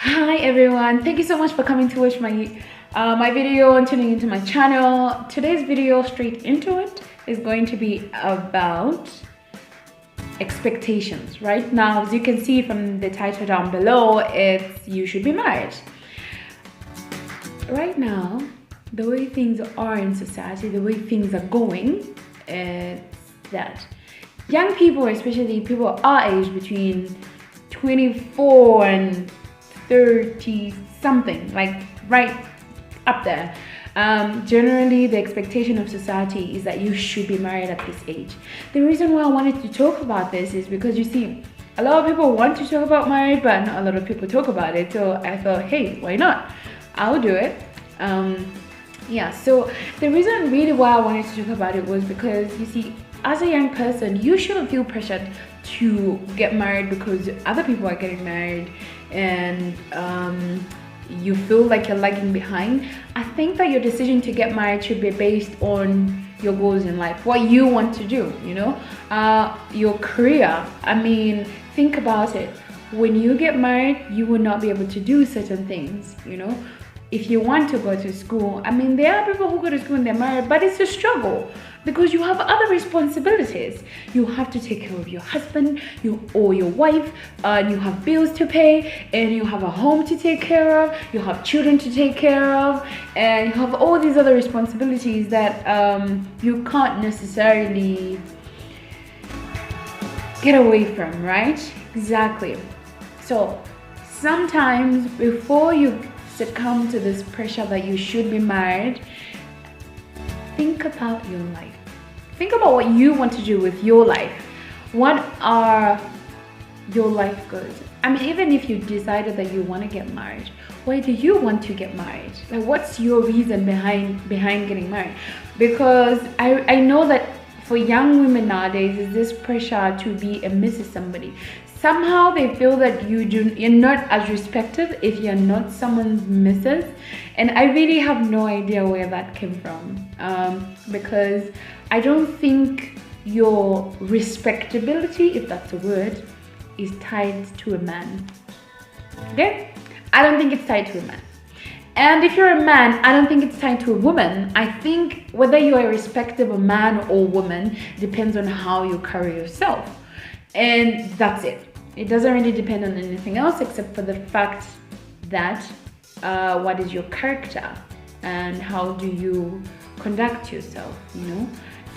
Hi everyone, thank you so much for coming to watch my video and tuning into my channel. Today's video, straight into it, is going to be about expectations. Right now, as you can see from the title down below, it's you should be married. Right now, the way things are in society, the way things are going, it's that young people, especially people our age between 24 and 30 something, like right up there, generally the expectation of society is that you should be married at this age. The reason why I wanted to talk about this is because you see, a lot of people want to talk about marriage, but not a lot of people talk about it. So I thought, hey, why not? I'll do it. Yeah, so the reason really why I wanted to talk about it was because you see, as a young person, you shouldn't feel pressured to get married because other people are getting married and you feel like you're lagging behind. I think that your decision to get married should be based on your goals in life, what you want to do, your career. I mean, think about it. When you get married, you will not be able to do certain things, If you want to go to school, I mean, there are people who go to school and they're married, but it's a struggle because you have other responsibilities. You have to take care of your husband, or your wife, and you have bills to pay, and you have a home to take care of, you have children to take care of, and you have all these other responsibilities that you can't necessarily get away from, right? Exactly. So sometimes before you succumb to this pressure that you should be married, think about your life. Think about what you want to do with your life. What are your life goals? I mean, even if you decided that you want to get married, why do you want to get married? Like, what's your reason behind getting married? Because I know that for young women nowadays, is this pressure to be a Mrs. somebody. Somehow they feel that you're not as respected if you're not someone's missus, and I really have no idea where that came from, because I don't think your respectability, if that's a word, is tied to a man. Okay? I don't think it's tied to a man. And if you're a man, I don't think it's tied to a woman. I think whether you're a respectable man or woman depends on how you carry yourself. And that's it. It doesn't really depend on anything else except for the fact that what is your character and how do you conduct yourself,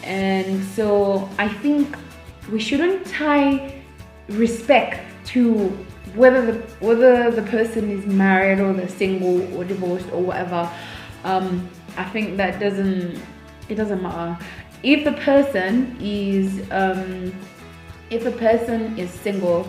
And so I think we shouldn't tie respect to whether the person is married or they're single or divorced or whatever. I think that it doesn't matter. If a person is single,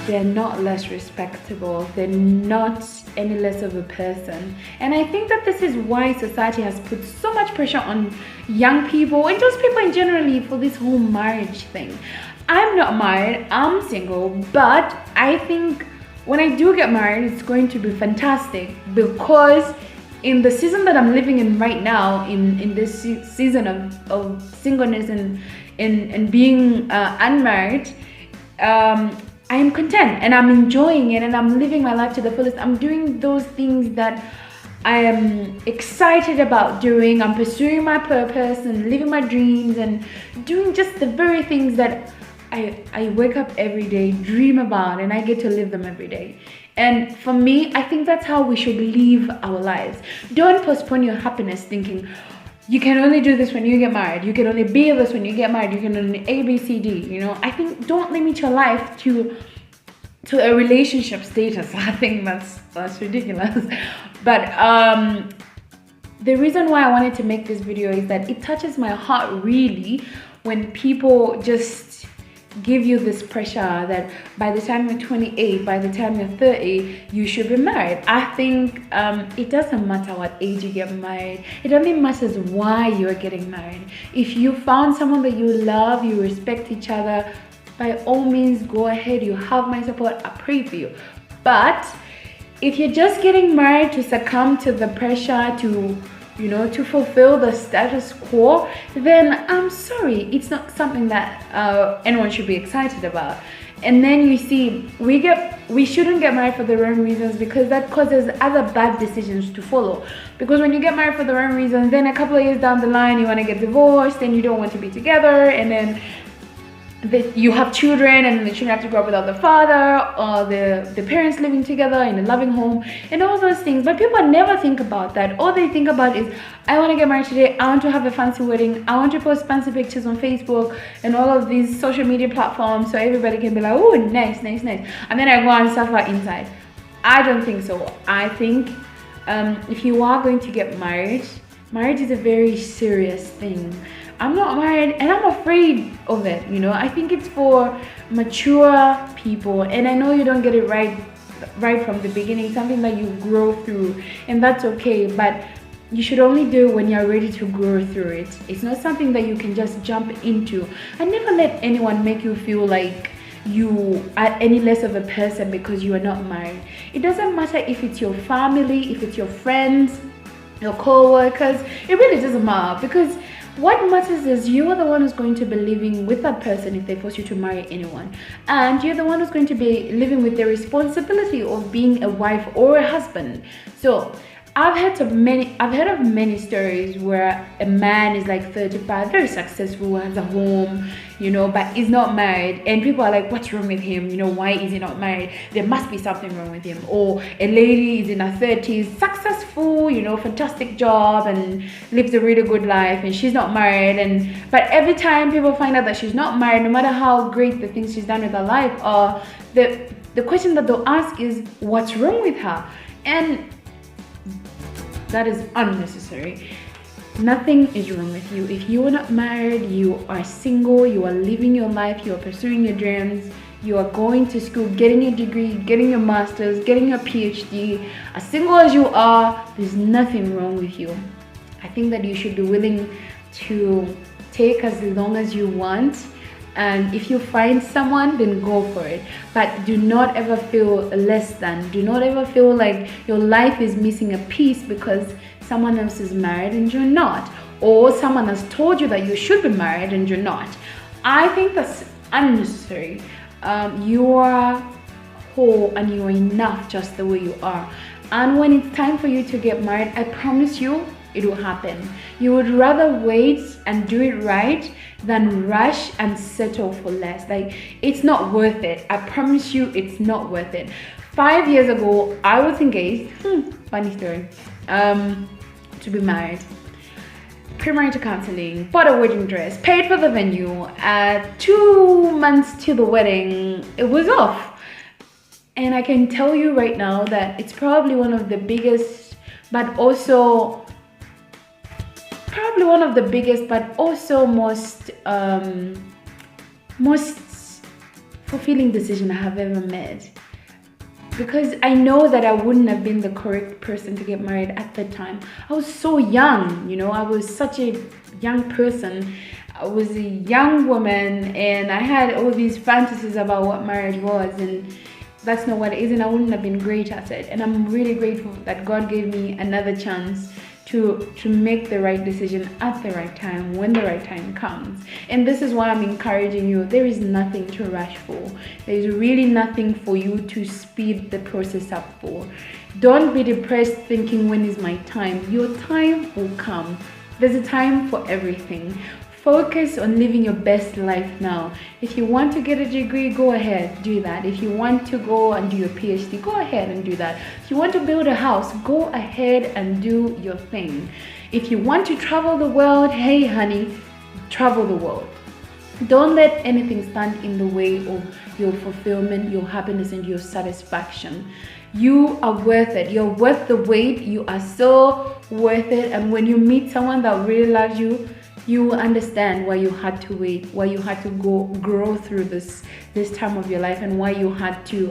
they're not less respectable, they're not any less of a person. And I think that this is why society has put so much pressure on young people and just people in generally for this whole marriage thing. I'm not married, I'm single, but I think when I do get married, it's going to be fantastic because in the season that I'm living in right now, in this season of singleness and being unmarried, I am content and I'm enjoying it and I'm living my life to the fullest. I'm doing those things that I am excited about doing. I'm pursuing my purpose and living my dreams and doing just the very things that I wake up every day, dream about, and I get to live them every day. And for me, I think that's how we should live our lives. Don't postpone your happiness thinking, you can only do this when you get married. You can only be this when you get married. You can only A, B, C, D, I think don't limit your life to a relationship status. I think that's ridiculous. But the reason why I wanted to make this video is that it touches my heart really when people just give you this pressure that by the time you're 28, by the time you're 30, you should be married. I think it doesn't matter what age you get married. It only matters why you're getting married. If you found someone that you love, you respect each other, by all means, go ahead. You have my support. I pray for you. But if you're just getting married to succumb to the pressure to fulfill the status quo, then I'm sorry, it's not something that anyone should be excited about. And then you see, we shouldn't get married for the wrong reasons, because that causes other bad decisions to follow. Because when you get married for the wrong reasons, then a couple of years down the line you want to get divorced and you don't want to be together, and then you have children, and the children have to grow up without the father, or the parents living together in a loving home, and all those things. But people never think about that. All they think about is, I want to get married today, I want to have a fancy wedding, I want to post fancy pictures on Facebook and all of these social media platforms so everybody can be like, oh, nice, nice, nice, and then I go and suffer inside. I don't think so. I think if you are going to get married, marriage is a very serious thing. I'm not married and I'm afraid of it, you know. I think it's for mature people, and I know you don't get it right from the beginning, something that you grow through, and that's okay, but you should only do it when you're ready to grow through it. It's not something that you can just jump into. And never let anyone make you feel like you are any less of a person because you are not married. It doesn't matter if it's your family, if it's your friends, your co-workers, it really doesn't matter, because what matters is you are the one who's going to be living with that person if they force you to marry anyone, and you're the one who's going to be living with the responsibility of being a wife or a husband. So I've heard of many stories where a man is like 35, very successful, has a home, you know, but is not married, and people are like, what's wrong with him? You know, why is he not married? There must be something wrong with him. Or a lady is in her 30s, successful, you know, fantastic job, and lives a really good life, and she's not married. But every time people find out that she's not married, no matter how great the things she's done with her life are, the question that they'll ask is, what's wrong with her? And that is unnecessary. Nothing is wrong with you. If you are not married, you are single, you are living your life, you are pursuing your dreams, you are going to school, getting your degree, getting your master's, getting your PhD, as single as you are, there's nothing wrong with you. I think that you should be willing to take as long as you want, and if you find someone, then go for it. But do not ever feel less than. Do not ever feel like your life is missing a piece because someone else is married and you're not, or someone has told you that you should be married and you're not. I think that's unnecessary. You are whole and you are enough just the way you are. And when it's time for you to get married, I promise you it will happen. You would rather wait and do it right than rush and settle for less. Like, it's not worth it. I promise you, it's not worth it. 5 years ago, I was engaged. Funny story. To be married. Pre-marital counseling, bought a wedding dress, paid for the venue. 2 months to the wedding, it was off. And I can tell you right now that it's probably one of the biggest, but also most fulfilling decision I have ever made, because I know that I wouldn't have been the correct person to get married at the time. I was so young, you know, I was such a young person. I was a young woman and I had all these fantasies about what marriage was, and that's not what it is, and I wouldn't have been great at it. And I'm really grateful that God gave me another chance to make the right decision at the right time, when the right time comes. And this is why I'm encouraging you. There is nothing to rush for. There is really nothing for you to speed the process up for. Don't be depressed thinking, when is my time? Your time will come. There's a time for everything. Focus on living your best life now. If you want to get a degree, go ahead, do that. If you want to go and do your PhD, go ahead and do that. If you want to build a house, go ahead and do your thing. If you want to travel the world, hey honey, travel the world. Don't let anything stand in the way of your fulfillment, your happiness, and your satisfaction. You are worth it. You're worth the wait. You are so worth it. And when you meet someone that really loves you, you will understand why you had to wait, why you had to grow through this time of your life, and why you had to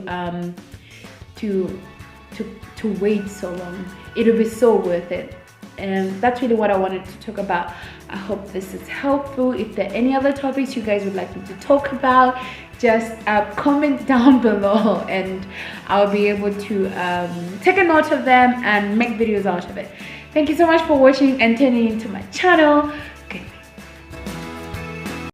wait so long. It'll be so worth it. And that's really what I wanted to talk about. I hope this is helpful. If there are any other topics you guys would like me to talk about, just comment down below and I'll be able to take a note of them and make videos out of it. Thank you so much for watching and tuning into my channel.